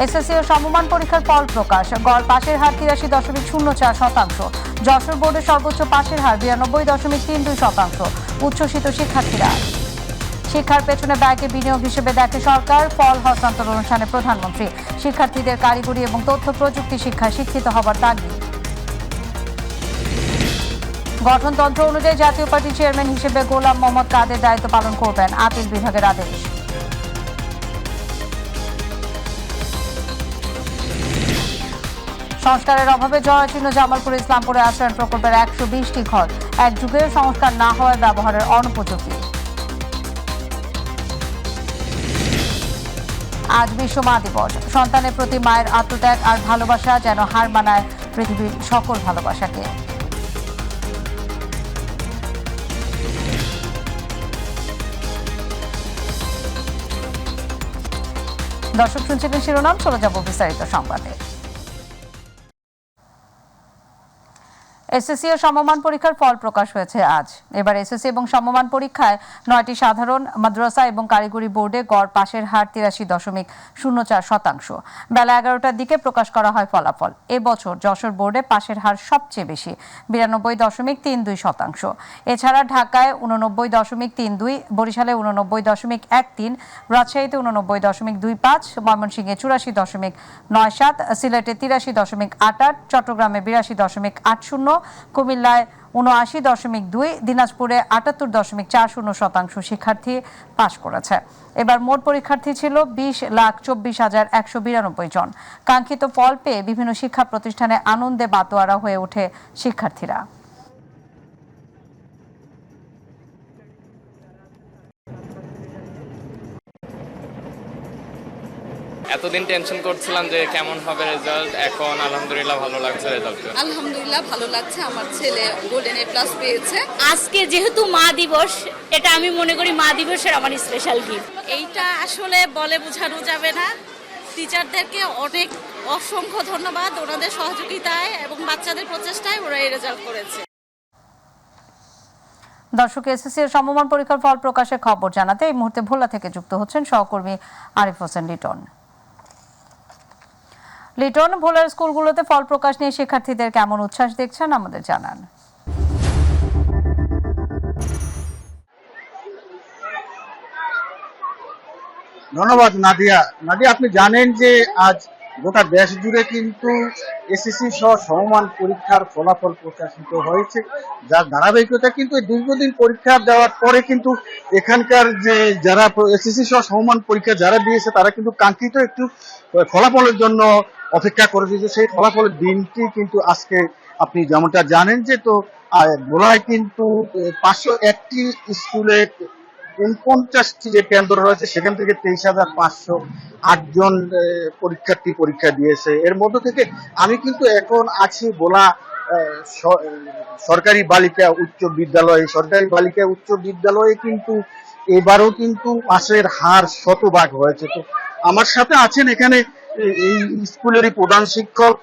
SSC ও সমমান পরীক্ষার ফল প্রকাশ। গড় পাশের হার 83.04%। যশোর বোর্ডের সর্বোচ্চ পাশের হার 92.32%। উচ্ছ্বসিত শিক্ষার্থীরা। শিক্ষার পেছনে ব্যয়কে বিনিয়োগ হিসেবে দেখে সরকার। ফল হস্তান্তর অনুষ্ঠানে প্রধানমন্ত্রী। শিক্ষার্থীদের কারিগরি এবং তথ্য প্রযুক্তি শিক্ষায় শিক্ষিত হবার তাগিদ। গঠনতন্ত্র অনুযায়ী জাতীয় পার্টির চেয়ারম্যান হিসেবে গোলাম মোহাম্মদ কাদের দায়িত্ব পালন করবেন, আপিল বিভাগের আদেশ। সংস্কারের অভাবে জরাজীর্ণ জামালপুর ইসলামপুরে আশ্রয়ণ প্রকল্পের 120টি ঘর এক যুগের সংস্কার না হওয়ায় ব্যবহারের অনুপযোগী। আজ বিশ্ব মা দিবস। সন্তানের প্রতি মায়ের আত্মত্যাগ আর ভালোবাসা যেন হার মানায় পৃথিবীর সকল ভালোবাসাকে। দর্শক শুনছিলেন শিরোনাম, চলে যাব বিস্তারিত সংবাদে। এসএসসি ও সমমান পরীক্ষার ফল প্রকাশ হয়েছে আজ। এবার এসএসসি এবং সমমান পরীক্ষায় 9টি সাধারণ, মাদ্রাসা এবং কারিগরি বোর্ডে গড় পাশের হার 83.04%। বেলা 11টার দিকে প্রকাশ করা হয় ফলাফল। এবছর যশোর বোর্ডে পাশের হার সবচেয়ে বেশি, 92.32%। এছাড়া ঢাকায় 89.32, বরিশালে 89.13, রাজশাহীতে 89.25, ময়মনসিংহে 84.97, সিলেটে 83.88, চট্টগ্রামে 82.80, কুমিল্লায় 79.2, দিনাজপুরে 78.40% শিক্ষার্থী পাশ করেছে। এবার মোট পরীক্ষার্থী ছিল 20,24,192 জন। কাঙ্ক্ষিত ফল পেয়ে বিভিন্ন শিক্ষা প্রতিষ্ঠানে আনন্দে বাতোয়ারা হয়ে ওঠে শিক্ষার্থীরা। এতদিন টেনশন করছিলাম যে কেমন হবে রেজাল্ট, এখন আলহামদুলিল্লাহ ভালো লাগছে রেজাল্ট। আলহামদুলিল্লাহ ভালো লাগছে, আমার ছেলে গোল্ডেন এ প্লাস পেয়েছে। আজকে যেহেতু মা দিবস, এটা আমি মনে করি মা দিবসের আমার স্পেশাল গিফট। এইটা আসলে বলে বোঝানো যাবে না। টিচারদেরকে অনেক অসংখ্য ধন্যবাদ, ওনাদের সহযোগিতায় এবং বাচ্চাদের প্রচেষ্টায় ওরা এই রেজাল্ট করেছে। দর্শক, এসএসসি এর সমমান পরীক্ষার ফল প্রকাশের খবর জানাতে এই মুহূর্তে ভোলা থেকে যুক্ত হচ্ছেন সহকর্মী আরিফ হোসেন লিটন। লিটন, ভোলার স্কুলগুলোতে ফল প্রকাশ নিয়ে শিক্ষার্থীদের কেমন উচ্ছ্বাস দেখছেন আমাদের জানান। ধন্যবাদ নাদিয়া। আপনি জানেন যে আজ গোটা দেশ জুড়ে কিন্তু এসএসসি সহ সমমান পরীক্ষার ফলাফল প্রকাশিত হয়েছে, যার ধারাবাহিকতা কিন্তু দীর্ঘদিন পরীক্ষা দেওয়ার পরে কিন্তু এখানকার যে যারা এসএসসি সহ সমমান পরীক্ষা যারা দিয়েছে তারা কিন্তু কাঙ্ক্ষিত একটু ফলাফলের জন্য অপেক্ষা করেছে। যে সেই ফলাফলের দিনটি কিন্তু আজকে আপনি যেমনটা জানেন যে তো ভোলায় কিন্তু 501টি স্কুলে 49টি যে কেন্দ্র রয়েছে সেখান থেকে 23,508 জন পরীক্ষার্থী পরীক্ষা দিয়েছে। এর মধ্য থেকে আমি কিন্তু এখন আছি ভোলা সরকারি বালিকা উচ্চ বিদ্যালয়ে। সরকারি বালিকা উচ্চ বিদ্যালয়ে কিন্তু এবারও কিন্তু পাশের হার শতভাগ হয়েছে। তো আমার সাথে আছেন এখানে এই স্কুলেরই প্রধান শিক্ষক,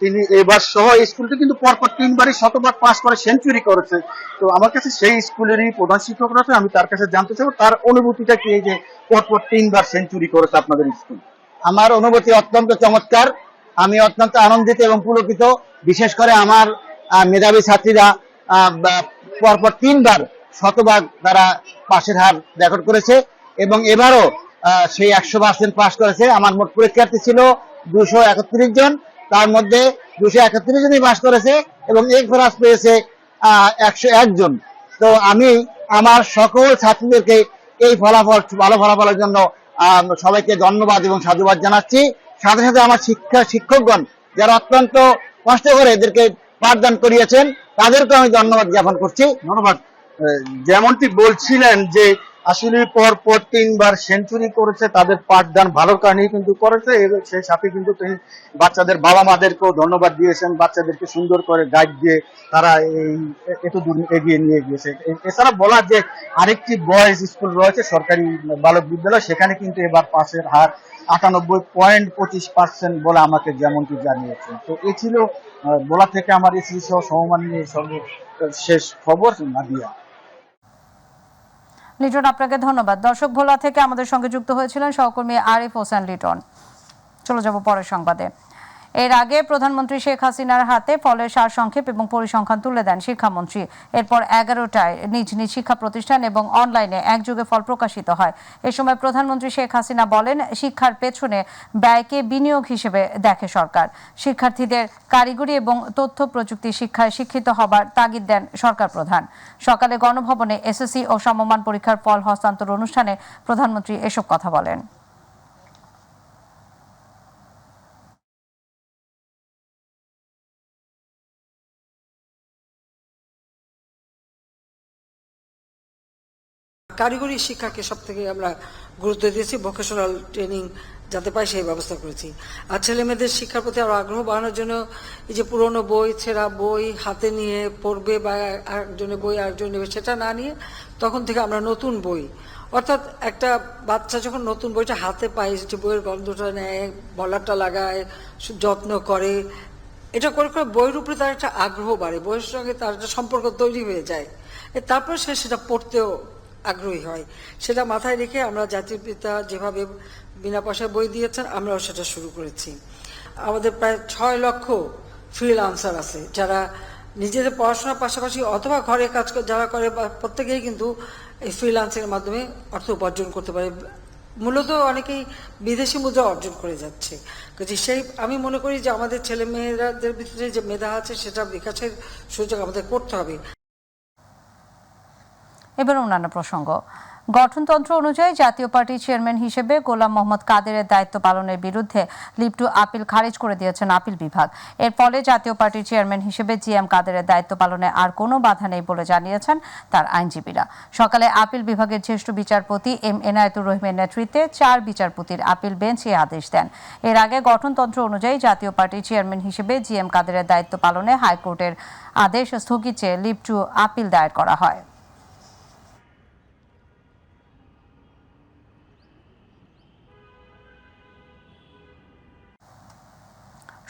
তিনি এবার সহ স্কুলটি কিন্তু পরপর 3বারই শতভাগ পাস করে সেঞ্চুরি করেছে। তো আমার কাছে সেই স্কুলেরই প্রধান শিক্ষক রয়েছে, আমি তার কাছে জানতে চাবো তার অনুভূতিটা কি, এই যে পরপর 3বার সেঞ্চুরি করেছে আপনাদের স্কুল। আমার অনুভূতি অত্যন্ত চমৎকার, আমি অত্যন্ত আনন্দিত এবং পুলকিত। বিশেষ করে আমার মেধাবী ছাত্রীরা পরপর 3বার শতভাগ তারা পাশের হার রেকর্ড করেছে এবং এবারও সেই 100% পাস করেছে। আমার মোট পরীক্ষার্থী ছিল 231 জন, তার মধ্যে 231 জনই পাস করেছে এবং এ প্লাস পেয়েছে 101 জন। তো আমি আমার সকল ছাত্রীদেরকে এই ভালো ফলাফলের জন্য সবাইকে ধন্যবাদ এবং সাধুবাদ জানাচ্ছি। সাথে সাথে আমার শিক্ষকগণ যারা অত্যন্ত কষ্ট করে এদেরকে পাঠদান করিয়েছেন তাদেরকে আমি ধন্যবাদ জ্ঞাপন করছি। ধন্যবাদ। যেমনটি বলছিলেন যে আসলে পরপর 3বার সেঞ্চুরি করেছে, তাদের পাঠদান ভালো কারণেই কিন্তু করেছে। সেই সাথে কিন্তু তিনি বাচ্চাদের বাবা মাদেরকেও ধন্যবাদ দিয়েছেন, বাচ্চাদেরকে সুন্দর করে গাইড দিয়ে তারা এই এতদূর এগিয়ে নিয়ে গিয়েছে। এছাড়া বলা যে আরেকটি বয়েজ স্কুল রয়েছে সরকারি বালক বিদ্যালয়, সেখানে কিন্তু এবার পাশের হার 98.25% বলে আমাকে যেমনটি জানিয়েছেন। তো এই ছিল বলা থেকে আমার এসএসসি সহ সমমান নিয়ে সর্বশেষ খবর। নাদিয়া। লিটন, আপনাকে ধন্যবাদ। দর্শক, ভোলা থেকে আমাদের সঙ্গে যুক্ত হয়েছিলেন সহকর্মী আরিফ হোসেন লিটন। চলে যাব পরের সংবাদে। এর আগে প্রধানমন্ত্রী শেখ হাসিনার হাতে ফলের সারসংক্ষেপ এবং পরিসংখ্যান তুলে দেন শিক্ষামন্ত্রী। এরপর 11টায় নিজ নিজ শিক্ষা প্রতিষ্ঠান এবং অনলাইনে একযোগে ফল প্রকাশিত হয়। এ সময় প্রধানমন্ত্রী শেখ হাসিনা বলেন, শিক্ষার পেছনে ব্যয়কে বিনিয়োগ হিসেবে দেখে সরকার। শিক্ষার্থীদের কারিগরি এবং তথ্য প্রযুক্তি শিক্ষায় শিক্ষিত হবার তাগিদ দেন সরকার প্রধান। সকালে গণভবনে এসএসসি ও সমমান পরীক্ষার ফল হস্তান্তর অনুষ্ঠানে প্রধানমন্ত্রী এসব কথা বলেন। কারিগরি শিক্ষাকে সব থেকে আমরা গুরুত্ব দিয়েছি, ভোকেশনাল ট্রেনিং যাতে পাই সেই ব্যবস্থা করেছি। আর ছেলে মেয়েদের শিক্ষার প্রতি আরো আগ্রহ বাড়ানোর জন্য এই যে পুরনো বই, ছেঁড়া বই হাতে নিয়ে পড়বে বা একজনের বই আরেকজন নেবে সেটা না নিয়ে তখন থেকে আমরা নতুন বই, অর্থাৎ একটা বাচ্চা যখন নতুন বইটা হাতে পায়, যে বইয়ের গন্ধটা নেয়, বলারটা লাগায়, যত্ন করে, এটা করে করে বইয়ের উপরে তার একটা আগ্রহ বাড়ে, বইয়ের সঙ্গে তার একটা সম্পর্ক তৈরি হয়ে যায়। তারপর সে সেটা পড়তেও আগ্রহী হয়। সেটা মাথায় রেখে আমরা জাতির পিতা যেভাবে বিনা পয়সায় বই দিয়েছেন, আমরাও সেটা শুরু করেছি। আমাদের প্রায় 6 লক্ষ ফ্রিল্যান্সার আছে যারা নিজেদের পড়াশোনার পাশাপাশি অথবা ঘরে কাজ যারা করে, প্রত্যেকেই কিন্তু এই ফ্রিল্যান্সিংয়ের মাধ্যমে অর্থ উপার্জন করতে পারে। মূলত অনেকেই বিদেশি মুদ্রা অর্জন করে যাচ্ছে। কাজে সেই আমি মনে করি যে আমাদের ছেলে মেয়েরাদের ভিতরে যে মেধা আছে সেটা বিকাশের সুযোগ আমাদের করতে হবে। এবার অন্যান্য প্রসঙ্গ। গঠনতন্ত্র অনুযায়ী জাতীয় পার্টির চেয়ারম্যান হিসেবে গোলাম মোহাম্মদ কাদেরের দায়িত্ব পালনের বিরুদ্ধে লিভ টু আপিল খারিজ করে দিয়েছেন আপিল বিভাগ। এর ফলে জাতীয় পার্টির চেয়ারম্যান হিসেবে জিএম কাদেরের দায়িত্ব পালনে আর কোনো বাধা নেই বলে জানিয়েছেন তার আইনজীবীরা। সকালে আপিল বিভাগের জ্যেষ্ঠ বিচারপতি এম এনায়েতুর রহিমের নেতৃত্বে 4 বিচারপতির আপিল বেঞ্চ এই আদেশ দেন। এর আগে গঠনতন্ত্র অনুযায়ী জাতীয় পার্টির চেয়ারম্যান হিসেবে জিএম কাদেরের দায়িত্ব পালনে হাইকোর্টের আদেশ স্থগিত চেয়ে লিভ টু আপিল দায়ের করা হয়।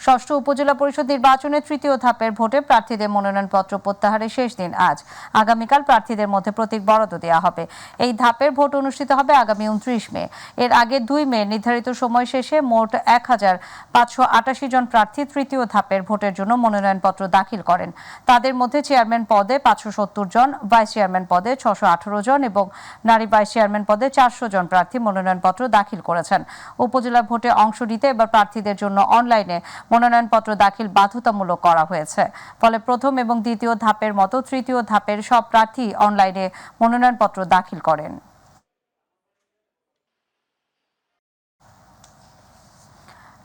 ষষ্ঠ উপজেলা পরিষদ নির্বাচনে তৃতীয় ধাপের ভোটে প্রার্থীদের মনোনয়নপত্র প্রত্যাহারের শেষ দিন আজ। আগামীকাল প্রার্থীদের মধ্যে প্রতীক বরাদ্দ দেওয়া হবে। এই ধাপের ভোট অনুষ্ঠিত হবে আগামী 29 মে। এর আগে 2 মে নির্ধারিত সময় শেষে মোট 1588 জন প্রার্থী তৃতীয় ধাপের ভোটের জন্য মনোনয়নপত্র দাখিল করেন। তাদের মধ্যে চেয়ারম্যান পদে 570 জন, ভাইস চেয়ারম্যান পদে 618 জন এবং নারী ভাইস চেয়ারম্যান পদে 400 জন প্রার্থী মনোনয়নপত্র দাখিল করেছেন। উপজেলা ভোটে অংশ নিতে এবার প্রার্থীদের জন্য অনলাইনে মনোনয়নপত্র দাখিল বাধ্যতামূলক করা হয়েছে। ফলে প্রথম এবং দ্বিতীয় ধাপের মতো তৃতীয় ধাপের সব প্রার্থী অনলাইনে মনোনয়নপত্র দাখিল করেন।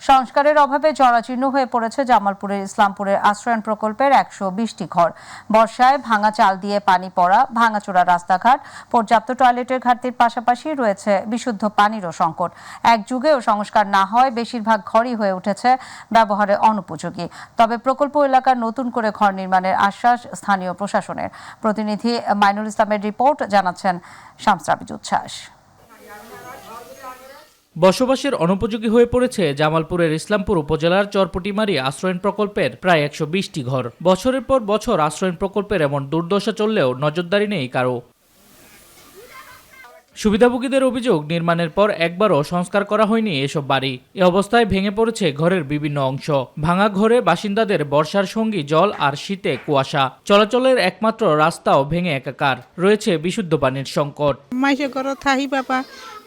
সংস্কারের অভাবে জরাজীর্ণ হয়ে পড়েছে জামালপুরের ইসলামপুরের আশ্রয়ণ প্রকল্পের 120টি ঘর। বর্ষায় ভাঙা চাল দিয়ে পানি পড়া, ভাঙাচোরা রাস্তাঘাট, পর্যাপ্ত টয়লেটের ঘাটতির পাশাপাশি রয়েছে বিশুদ্ধ পানিরও সংকট। এক যুগেও সংস্কার না হয় বেশিরভাগ ঘরই হয়ে উঠেছে ব্যবহারে অনুপযোগী। তবে প্রকল্প এলাকার নতুন করে ঘর নির্মাণের আশ্বাস স্থানীয় প্রশাসনের। প্রতিনিধি মাইনুল ইসলামের রিপোর্ট, জানাচ্ছেন শামস রাবিজ উচ্ছ্বাস। বসবাসের অনুপযোগী হয়ে পড়েছে জামালপুরের ইসলামপুর উপজেলার চরপটিমারি আশ্রয়ণ প্রকল্পের প্রায় 120টি ঘর। বছরের পর বছর আশ্রয়ণ প্রকল্পের এমন দুর্দশা চললেও নজরদারি নেই কারো। সুবিধাভোগীদের অভিযোগ, নির্মাণের পর একবারও সংস্কার করা হয়নি এসব বাড়ি। এ অবস্থায় ভেঙে পড়েছে ঘরের বিভিন্ন অংশ। ভাঙা ঘরে বাসিন্দাদের বর্ষার সঙ্গী জল আর শীতে কুয়াশা। চলাচলের একমাত্র রাস্তাও ভেঙে একাকার। রয়েছে বিশুদ্ধ পানির সংকট। মাইসে ঘর থাহি বাবা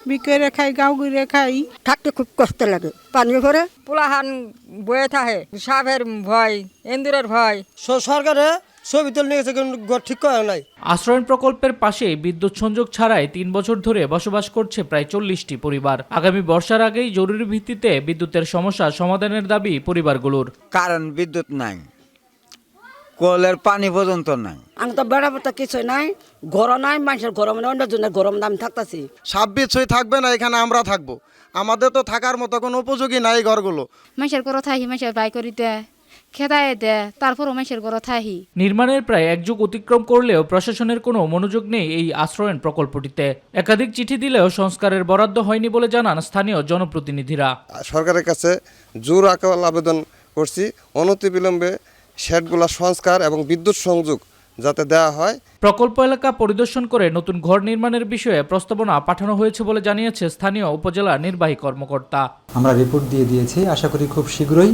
বিকেরে খাই, গাঁও ঘুরে খাই, থাকতে খুব কষ্ট লাগে। পানি ভরে পোলাহান বয়ে থাকে, সাপের ভয়, এন্দুরের ভয়। সরকারে ছবি তুলে নিয়েছে, ঠিক করে নাই। আশ্রয়ণ প্রকল্পের পাশে বিদ্যুৎ সংযোগ ছাড়াই 3 বছর ধরে বসবাস করছে প্রায় 40টি পরিবার। আগামী বর্ষার আগেই জরুরি ভিত্তিতে বিদ্যুতের সমস্যা সমাধানের দাবি পরিবারগুলোর। কারণ বিদ্যুৎ নাই, কলের পানি পর্যন্ত নাই। আমি তো বেড়াপত্তা কিছু নাই, গরম নাই, মানুষের গরম নাই, অন্য জনের গরম দাম থাকতেছি। 26 থাকবে না, এখানে আমরা থাকবো। আমাদের তো থাকার মতো কোনো উপযোগী নাই ঘরগুলো। মানুষের ঘর থাকি, মানুষের বাই করি দেয়, খেদায় দেয়, তারপরও মানুষের ঘর থাকি। নির্মাণের প্রায় 1 যুগ অতিক্রম করলেও প্রশাসনের কোনো মনোযোগ নেই এই আশ্রয়ণ প্রকল্পটিতে। একাধিক চিঠি দিলেও সংস্কারের বরাদ্দ হয়নি বলে জানান স্থানীয় জনপ্রতিনিধিরা। সরকারের কাছে জোর আকাল আবেদন করছি, অনতিবিলম্বে শেডগুলা সংস্কার এবং বিদ্যুৎ সংযোগ যাতে দেওয়া হয়। প্রকল্প এলাকা পরিদর্শন করে নতুন ঘর নির্মাণের বিষয়ে প্রস্তাবনা পাঠানো হয়েছে বলে জানিয়েছে স্থানীয় উপজেলা নির্বাহী কর্মকর্তা। আমরা রিপোর্ট দিয়ে দিয়েছি, আশা করি খুব শীঘ্রই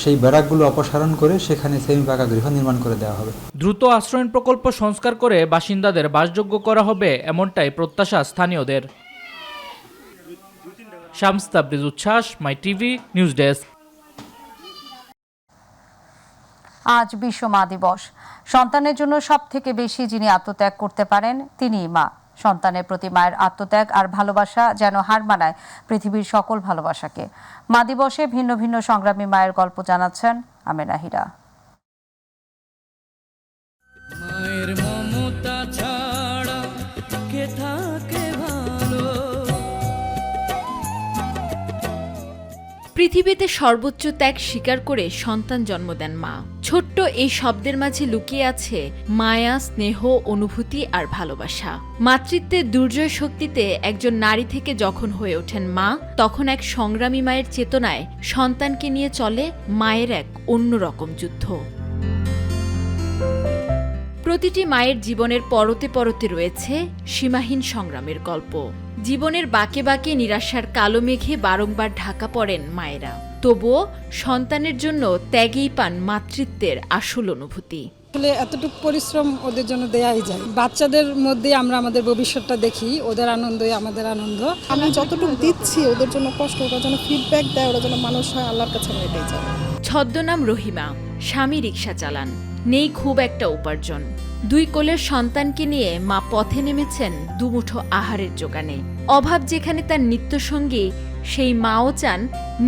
সেই ব্যারাকগুলো অপসারণ করে সেখানে সেমি পাকা গৃহ নির্মাণ করে দেওয়া হবে। দ্রুত আশ্রয়ণ প্রকল্প সংস্কার করে বাসিন্দাদের বাসযোগ্য করা হবে, এমনটাই প্রত্যাশা স্থানীয়দের। শামস তাবরিজ উচ্ছ্বাস, মাই টিভি নিউজ ডেস্ক। আজ বিশ্ব মা দিবস। সন্তানের জন্য সবথেকে বেশি যিনি আত্মত্যাগ করতে পারেন তিনিই মা। সন্তানের প্রতি মায়ের আত্মত্যাগ আর ভালোবাসা যেন হার মানায় পৃথিবীর সকল ভালোবাসাকে। মা দিবসে ভিন্ন ভিন্ন সংগ্রামী মায়ের গল্প জানাচ্ছেন আমেনা হীরা। মায়ের মমতা ছাড়া কে থাকে ভালো। পৃথিবীতে সর্বোচ্চ ত্যাগ স্বীকার করে সন্তান জন্ম দেন মা। ছোট্ট এই শব্দের মাঝে লুকিয়ে আছে মায়া, স্নেহ, অনুভূতি আর ভালোবাসা। মাতৃত্বের দুর্জয় শক্তিতে একজন নারী থেকে যখন হয়ে ওঠেন মা, তখন এক সংগ্রামী মায়ের চেতনায় সন্তানকে নিয়ে চলে মায়ের এক অন্যরকম যুদ্ধ। প্রতিটি মায়ের জীবনের পরতে পরতে রয়েছে সীমাহীন সংগ্রামের গল্প। জীবনের বাঁকে বাঁকে নিরাশার কালো মেঘে বারংবার ঢাকা পড়েন মায়েরা, তবুও সন্তানের জন্য ত্যাগেই পান মাতৃত্বের আসল অনুভূতি। আসলে এতটুকু পরিশ্রম ওদের জন্য দেয়াই যায়। বাচ্চাদের মধ্যে আমরা আমাদের ভবিষ্যৎটা দেখি, ওদের আনন্দই আমাদের আনন্দ। আমি যতটুকু দিচ্ছি ওদের জন্য কষ্ট, ওরা যেন ফিডব্যাক দেয়, ওরা যেন মানুষ হয়, আল্লাহর কাছে আমি এটাই চাই। ছদ্মনাম রহিমা, স্বামী রিকশা চালান, নেই খুব একটা উপার্জন। দুই কোলের সন্তানকে নিয়ে মা পথে নেমেছেন দুমুঠো আহারের জোগানে। অভাব যেখানে তার নিত্যসঙ্গী, সেই মাও চান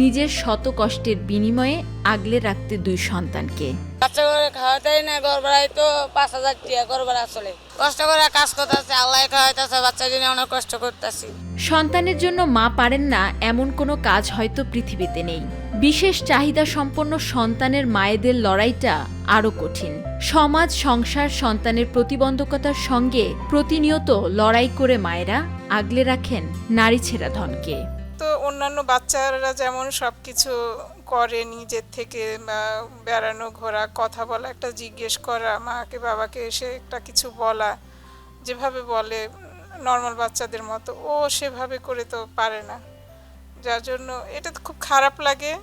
নিজের শত কষ্টের বিনিময়ে আগলে রাখতে দুই সন্তানকে। বাচ্চা করে খাওয়াতেই না, ঘর ভাড়ায় তো 5,000 টাকা ঘর ভাড়া চলে। কষ্ট করে কাজ করতেছে, আল্লাহ খাওয়াইতেছে, বাচ্চার জন্য অনেক কষ্ট করতেছি। সন্তানের জন্য মা পারেন না এমন কোনো কাজ হয়তো পৃথিবীতে নেই। বিশেষ চাহিদা সম্পন্ন সন্তানের মায়েদের লড়াইটা আরো কঠিন। সমাজ, সংসার, সন্তানের প্রতিবন্ধকতার সঙ্গে প্রতিনিয়ত লড়াই করে মায়েরা আগলে রাখেন নারী ছেঁড়া ধনকে। তো অন্যান্য বাচ্চারা যেমন সবকিছু করে নিজের থেকে, বেড়ানো, ঘোরা, কথা বলা, একটা জিজ্ঞেস করা, মাকে বাবাকে এসে একটা কিছু বলা, যেভাবে বলে নর্মাল বাচ্চাদের মতো, ও সেভাবে করে তো পারে না। যার জন্য এটা খুব খারাপ লাগে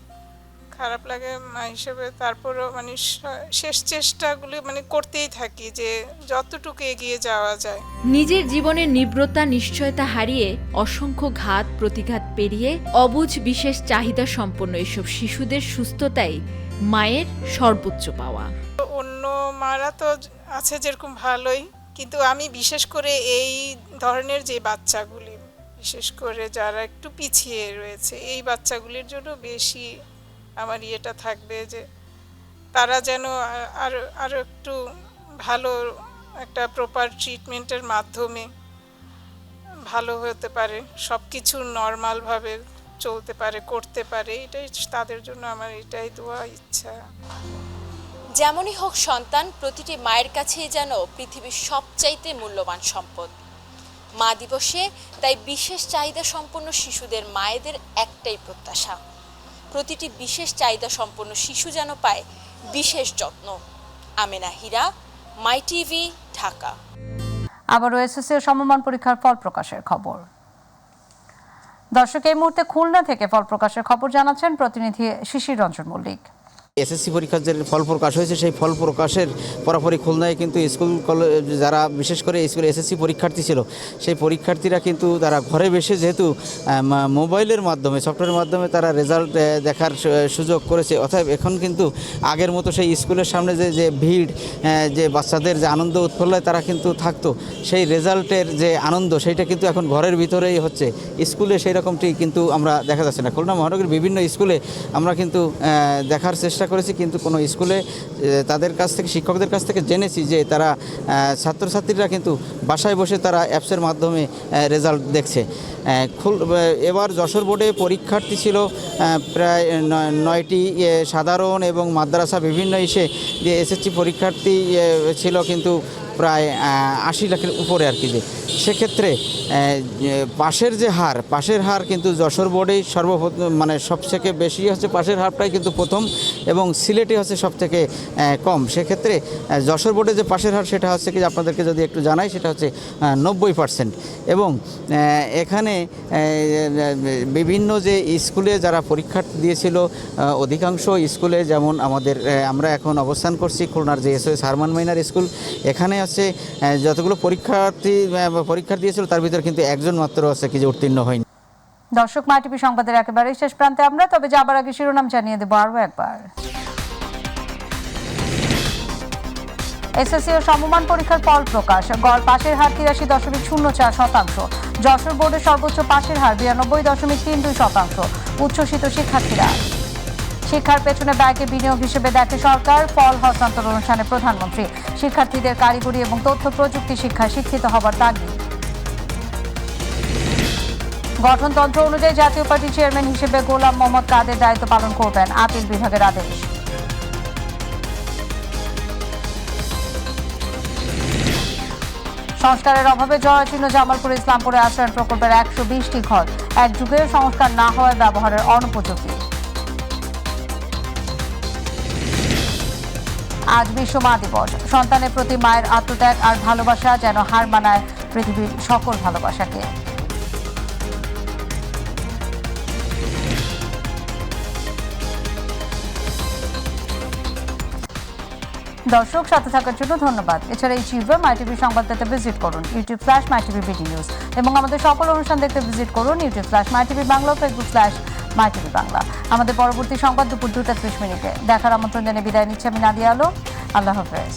মা হিসেবে। তারপরও মানে শেষ চেষ্টাগুলো মানে করতেই থাকি যে যতটুকু এগিয়ে যাওয়া যায়। নিজের জীবনের নীব্রতা, নিশ্চয়তা হারিয়ে অসংখ্য ঘাত প্রতিঘাত পেরিয়ে অবুঝ বিশেষ চাহিদা সম্পন্ন এসব শিশুদের সুস্থতাই মায়ের সর্বোচ্চ পাওয়া। অন্য মারা তো আছে যেরকম ভালোই, কিন্তু আমি বিশেষ করে এই ধরনের যে বাচ্চাগুলি, বিশেষ করে যারা একটু পিছিয়ে রয়েছে, এই বাচ্চাগুলির জন্য বেশি আমার ইয়েটা থাকবে যে তারা যেন আরও একটু ভালো একটা প্রপার ট্রিটমেন্টের মাধ্যমে ভালো হতে পারে, সব কিছু নর্মালভাবে চলতে পারে, করতে পারে। এটাই তাদের জন্য আমার এটাই দোয়া, ইচ্ছা। যেমনই হোক, সন্তান প্রতিটি মায়ের কাছেই যেন পৃথিবীর সবচাইতে মূল্যবান সম্পদ। মা দিবসে তাই বিশেষ চাহিদা সম্পন্ন শিশুদের মায়েদের একটাই প্রত্যাশা, প্রতিটি বিশেষ চাহিদা সম্পন্ন শিশু যেন পায় বিশেষ যত্ন। আমেনা হীরা, মাই টিভি, ঢাকা। আবারও এসএসসি ও সমমান পরীক্ষার ফল প্রকাশের খবর। দর্শক, এই মুহূর্তে খুলনা থেকে ফল প্রকাশের খবর জানাচ্ছেন প্রতিনিধি শিশির রঞ্জন মল্লিক। এসএসসি পরীক্ষার যে ফল প্রকাশ হয়েছে, সেই ফল প্রকাশের পরপরই খুলনায় কিন্তু স্কুল কলেজ, যারা বিশেষ করে স্কুলে এসএসসি পরীক্ষার্থী ছিল, সেই পরীক্ষার্থীরা কিন্তু তারা ঘরে বসে যেহেতু মোবাইলের মাধ্যমে, সফটওয়্যারের মাধ্যমে তারা রেজাল্ট দেখার সুযোগ করেছে। অতএব এখন কিন্তু আগের মতো সেই স্কুলের সামনে যে ভিড়, যে বাচ্চাদের যে আনন্দ উৎফুল্লায় তারা কিন্তু থাকতো, সেই রেজাল্টের যে আনন্দ সেইটা কিন্তু এখন ঘরের ভিতরেই হচ্ছে। স্কুলে সেই রকমটি কিন্তু আমরা দেখা যাচ্ছে না। খুলনা মহানগরীর বিভিন্ন স্কুলে আমরা কিন্তু দেখার চেষ্টা করেছি, কিন্তু কোনো স্কুলে তাদের কাছ থেকে, শিক্ষকদের কাছ থেকে জেনেছি যে তারা ছাত্রছাত্রীরা কিন্তু বাসায় বসে তারা অ্যাপসের মাধ্যমে রেজাল্ট দেখছে। এবার যশোর বোর্ডে পরীক্ষার্থী ছিল প্রায় 9টি সাধারণ এবং মাদ্রাসা বিভিন্ন ইসে যে এসএসসি পরীক্ষার্থী ছিল, কিন্তু প্রায় 80 লাখের উপরে আর কি। যে সেক্ষেত্রে পাশের হার কিন্তু যশোর বোর্ডেই মানে সবথেকে বেশি হচ্ছে পাশের হারটাই কিন্তু প্রথম, এবং সিলেটে হচ্ছে সবথেকে কম। সেক্ষেত্রে যশোর বোর্ডে যে পাশের হার সেটা হচ্ছে কি আপনাদেরকে যদি একটু জানাই, সেটা হচ্ছে 90%। এবং এখানে বিভিন্ন যে স্কুলে যারা পরীক্ষার্থী দিয়েছিল, অধিকাংশ স্কুলে যেমন আমরা এখন অবস্থান করছি খুলনার যে SOS হারমান মাইনার স্কুল, এখানে হচ্ছে যতগুলো পরীক্ষা দিয়েছিল তার ভিতরে কিন্তু একজন মাত্র আছে কি যে উত্তীর্ণ হয়নি। দর্শক, মাইটিভি সংবাদের একেবারে শেষ প্রান্তে আমরা, তবে যাবার আগে শিরোনাম জানিয়ে দেবো আরও একবার। এসএসসি ও সমমান পরীক্ষার ফল প্রকাশ। গড় পাশের হার 83.04%। যশোর বোর্ডের সর্বোচ্চ পাশের হার 92.32%। উচ্ছ্বসিত শিক্ষার্থীরা। শিক্ষার পেছনে ব্যয়কে বিনিয়োগ হিসেবে দেখে সরকার। ফল হস্তান্তর অনুষ্ঠানে প্রধানমন্ত্রী। শিক্ষার্থীদের কারিগরি এবং তথ্য প্রযুক্তি শিক্ষায় শিক্ষিত হবার তাগিদ। গঠনতন্ত্র অনুযায়ী জাতীয় পার্টির চেয়ারম্যান হিসেবে গোলাম মোহাম্মদ কাদের দায়িত্ব পালন করবেন, আপিল বিভাগের আদেশ। সংস্কারের অভাবে জরাজীর্ণ জামালপুর ইসলামপুরে আশ্রয়ণ প্রকল্পের 120টি ঘর এক যুগের সংস্কার না হওয়ায় ব্যবহারের অনুপযোগী। আজ বিশ্ব মা দিবস। সন্তানের প্রতি মায়ের আত্মত্যাগ আর ভালোবাসা যেন হার মানায় পৃথিবীর সকল ভালোবাসাকে। দর্শক, সাথে থাকার জন্য ধন্যবাদ। এছাড়া ইউটিউবে মাইটিভি সংবাদ পেতে ভিজিট করুন youtube/mytvbd নিউজ, এবং আমাদের সকল অনুষ্ঠান দেখতে ভিজিট করুন youtube/mytv বাংলা, facebook/mytv বাংলা। আমাদের পরবর্তী সংবাদ দুপুর 2টা 30 মিনিটে দেখার আমন্ত্রণ জানিয়ে বিদায় নিচ্ছি আমি নাদিয়া আলম। আল্লাহ হাফেজ।